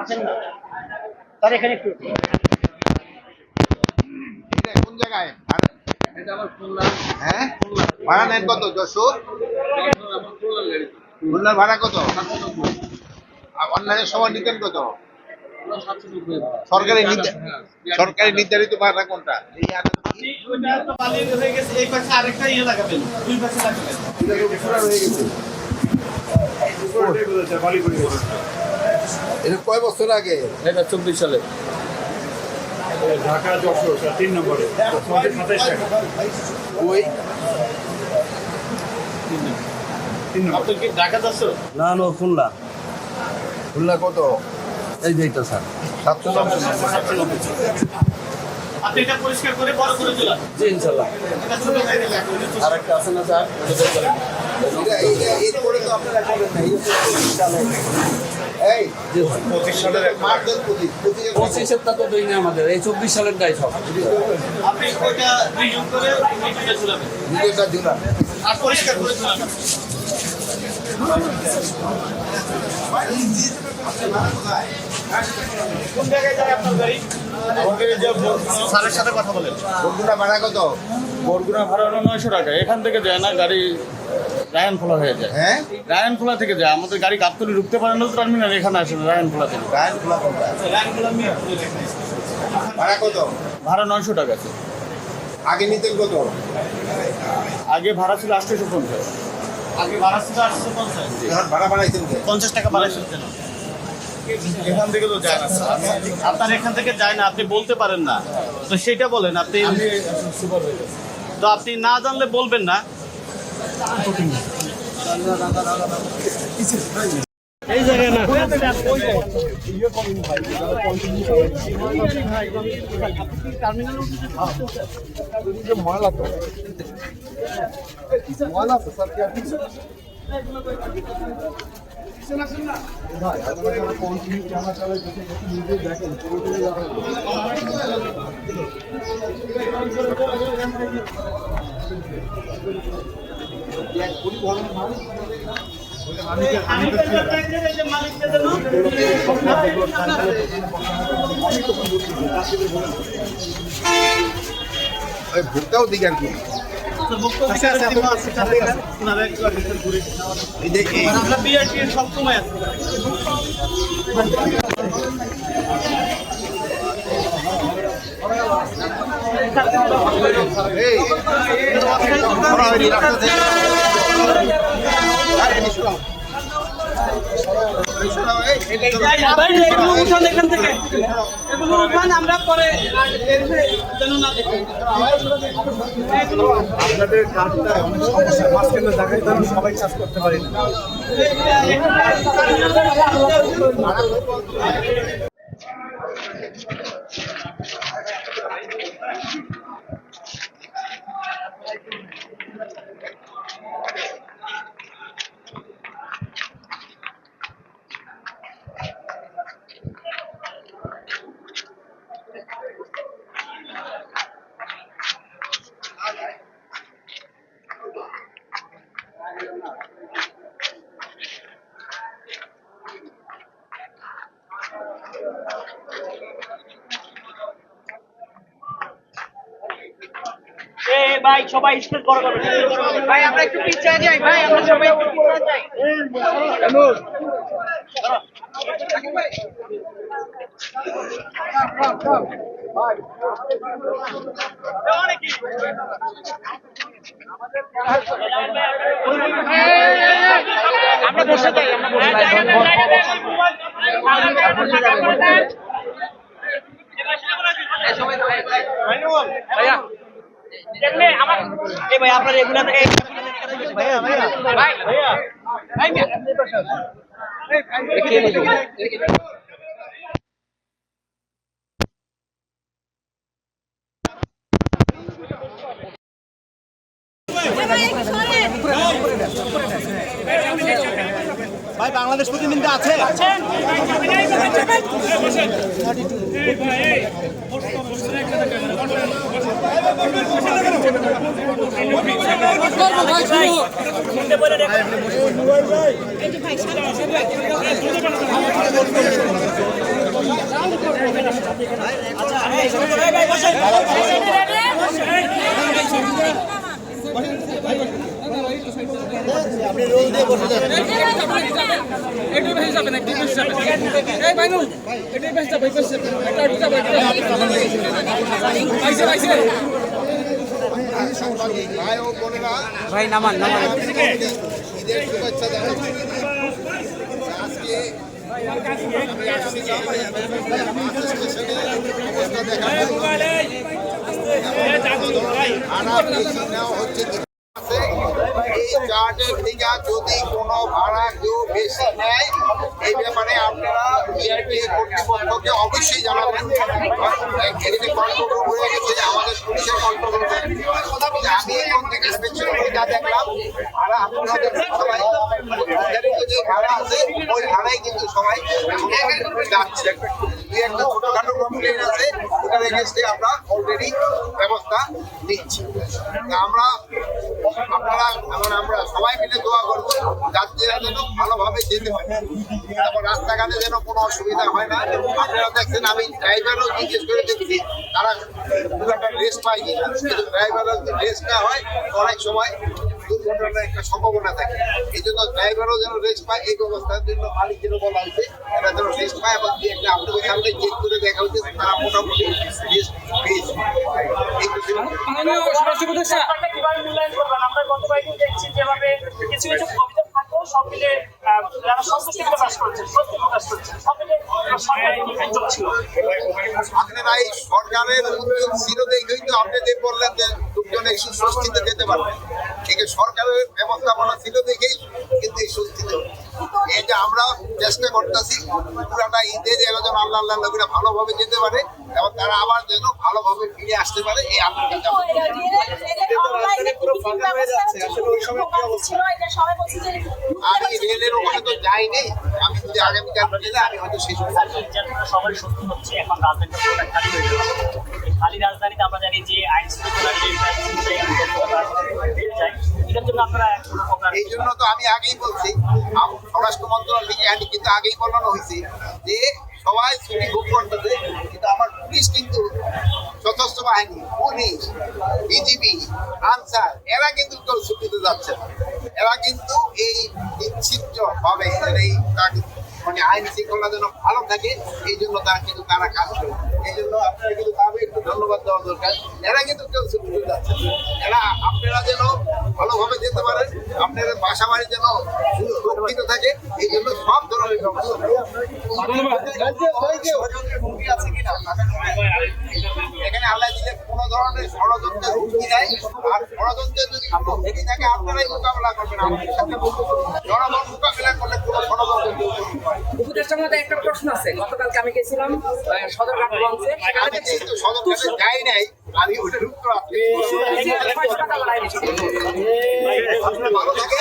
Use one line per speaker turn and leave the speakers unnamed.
আছেন না তার এখানে একটু
কোন জায়গায় হ্যাঁ ভাড়া নেন কত? যশোর খুলনার ভাড়া কত? অন্যান্য সময় নিতেন কত? সরকারি নির্ধারিত ভাড়া কোনটা? এটা কয় বছর আগে?
এটা 24 সালে।
ঢাকা যশোর 3 নম্বরে 27 টাকা।
ওই
আপনি কি ঢাকা যশোর?
না নো খুলনা।
খুলনা কত?
এই যে এটা স্যার
790।
আপনি এটা পরিষ্কার করে বড় করে দিলাম
জি ইনশাআল্লাহ।
এটা ছোট করে দিলাম
আর একটা আছে না স্যার?
এরপরে তো আপনারা করবেন না। এই
জি
25 সালের মার্চ 25
25 তো দেই না আমাদের, এই 24 সালের দায় সব।
আপনি ওটা রিভিউ করে মিটিংটা ঝুলাবেন
ভিডিওটা দিলাম।
আর পরিষ্কার করে ঝুলাবেন কোন জায়গায় যায় আপনার গাড়ি?
আমাদের যে
স্যারের সাথে কথা বলেন
বরগুনা ভাড়া কত?
বরগুনা ভাড়া হলো 900 টাকা। এখান থেকে যায় না, গাড়ি রায়নখোলা হয়ে যায়।
হ্যাঁ
রায়নখোলা থেকে যায়, আমাদের গাড়ি গাবতলী ঢুকতে পারে না টার্মিনাল, এখানে আসে না রায়নখোলা থেকে।
গায়ন খোলা কোনটা?
লাইনগুলো আমি
ভাড়া কত?
ভাড়া 900 টাকা আছে।
আগে নিতেন কত?
আগে ভাড়া ছিল 850।
আগে ভাড়া ছিল 850
এখন ভাড়া বাড়াইছেন কে?
50 টাকা বাড়াইছেন কেন?
এখান থেকে তো যায় না স্যার।
আপনার এখান থেকে যায় না, আপনি বলতে পারেন না, তো সেটা বলেন। আপনি তো আপনি না জানলে বলবেন না। এই জায়গায় না
ময়লা তো ময়লা তো স্যার কি আপনি ভাই আপনারা কন্টিনিউ ক্যামেরা চালায় যদি নিজে দেখেন পুরোপুরি এক পরিবহন মানুষ ভোক্তাও দিকে আর কি
আমরা বিআরটি সবসময় আছে এখান থেকে এগুলো উঠান, আমরা পরে যেন না দেখি।
আপনাদের কাজটা অনেক সমস্যা, মাঝখানে দেখাই তো সবাই কাজ করতে পারি না।
ভাই সবাই স্পেস বড় করবেন ভাই, আমরা একটু পিছিয়ে যাই ভাই, আমরা সবাই একটু পিছিয়ে যাই। আমরা বসে যাই, আমরা বসে ভাইয়া আমার এই ভাই আপনার এগুলা ভাইয়া ভাইয়া ভাই ভাইয়া ভাই ভাই বাংলাদেশ প্রতিনিধি আছে ভাই
ভাই নামান নামান
ঈদের শুভেচ্ছা জানাচ্ছি। আজকে অবস্থা দেখা হচ্ছে এই চার্টের থেকে যদি কোনো ভাড়া কেউ বেশি নেয় এই ব্যাপারে আপনারা বিআরটিএ কর্তৃপক্ষকে অবশ্যই জানাবেন। এখানে কন্ট্রোল রুম হয়ে গেছে, আমাদের পুলিশের কন্ট্রোল রুম। আমি এখন থেকে ইন্সপেকশন করে যা দেখলাম ভাড়া আপনাদের সবাই যে ভাড়া আছে ওই ভাড়াই কিন্তু সবাই যাচ্ছে। দুই একটা ছোটখাটো কমপ্লেন আছে, ওটার এগেন্স্টে আমরা অলরেডি ব্যবস্থা নিচ্ছি। আমরা আমরা সবাই মিলে দোয়া করবো যাত্রীরা যেন ভালোভাবে যেতে পারে, তারপর রাস্তাঘাটে যেন কোনো অসুবিধা হয় না। আপনারা দেখছেন আমি ড্রাইভারও জিজ্ঞেস করে দেখছি তারা খুব একটা রেস্ট পায় কিনা, কিন্তু ড্রাইভারও যদি রেস্ট না হয় অনেক সময় দুর্ঘটনার একটা সম্ভাবনা থাকে। এই জন্য ড্রাইভারও যেন রেস্ট পায় এই ব্যবস্থার জন্য মালিকেরও বলা হয়েছে এরা যেন রেস্ট পায়, এবং একটা আপনাদের সামনে চেক করে দেখা হচ্ছে তারা মোটামুটি রেস্ট পেয়েছে।
কিভাবে মূল্যায়ন করবেন? আমরা গত কয়েকদিন দেখছি যেভাবে কিছু কিছু অভিযোগ থাকলেও সব মিলে যারা সন্তুষ্টি প্রকাশ করছে, স্বস্তি প্রকাশ করছে, সব মিলে সরকারের কি উদ্যোগ ছিল?
আপনারা এই সরকারের উদ্যোগ ছিল দেখেই তো আপনি যে বললেন যে লোকজন এই স্বস্তিতে যেতে পারবে। ঠিক সরকারের ব্যবস্থাপনা ছিল দেখেই কিন্তু এই স্বস্তিতে এই যে আমরা চেষ্টা করতেছি পুরাটা ঈদে যেন আল্লাহ আল্লাহ নবীরা ভালোভাবে যেতে পারে এবং তারা আবার যেন ভালোভাবে ফিরে আসতে পারে এই আপনার কাছে। আমি রেলের ওখানে তো যাইনি, আমি যদি আগামীকাল গেলে আমি হয়তো সেই সময়
সবারই সত্যি হচ্ছে এখন রাজধানীটা পুরোটা খালি হয়ে যাবে। খালি রাজধানীতে আমরা জানি যে আইন শৃঙ্খলার যে যায় এটার জন্য আপনারা
এই জন্য তো আমি আগেই বলছি স্বরাষ্ট্র মন্ত্রণালয় থেকে আমি কিন্তু আগেই বলানো হয়েছে যে সবাই ছুটি ভোগ করতেছে, কিন্তু আমার পুলিশ কিন্তু সশস্ত্র বাহিনী, পুলিশ, বিজিবি, আনসার এরা কিন্তু কেউ ছুটিতে যাচ্ছে না। এরা কিন্তু এই নিশ্চিত ভাবে এই মানে আইন শৃঙ্খলা যেন ভালো থাকে এই জন্য তারা কাজ করে। এই জন্য আপনারা কিন্তু তাদের একটু ধন্যবাদ দেওয়া দরকার। এরা কিন্তু কেউ ছুটিতে যাচ্ছে না, এরা আপনারা যেন ভালোভাবে যেতে পারেন, আপনাদের বাসা বাড়ি যেন সুরক্ষিত থাকে এই জন্য সব ধরনের ব্যবস্থা। এখানে আল্লাহ দিলে কোনো ধরনের ষড়যন্ত্রের হুমকি নাই, আর ষড়যন্ত্রের যদি কোনো হুমকি থাকে আপনারাই মোকাবেলা করবেন, আমাদের সাথে জনগণ মোকাবেলা করলে কোনো ষড়যন্ত্র।
উপদেষ্টার মধ্যে একটা প্রশ্ন আছে, গতকালকে আমি গেছিলাম সদরঘাট লঞ্চে,
আমি কিন্তু সদরঘাটে যাই নাই, আমি ওটার উত্তর আপনি ভালো থাকে।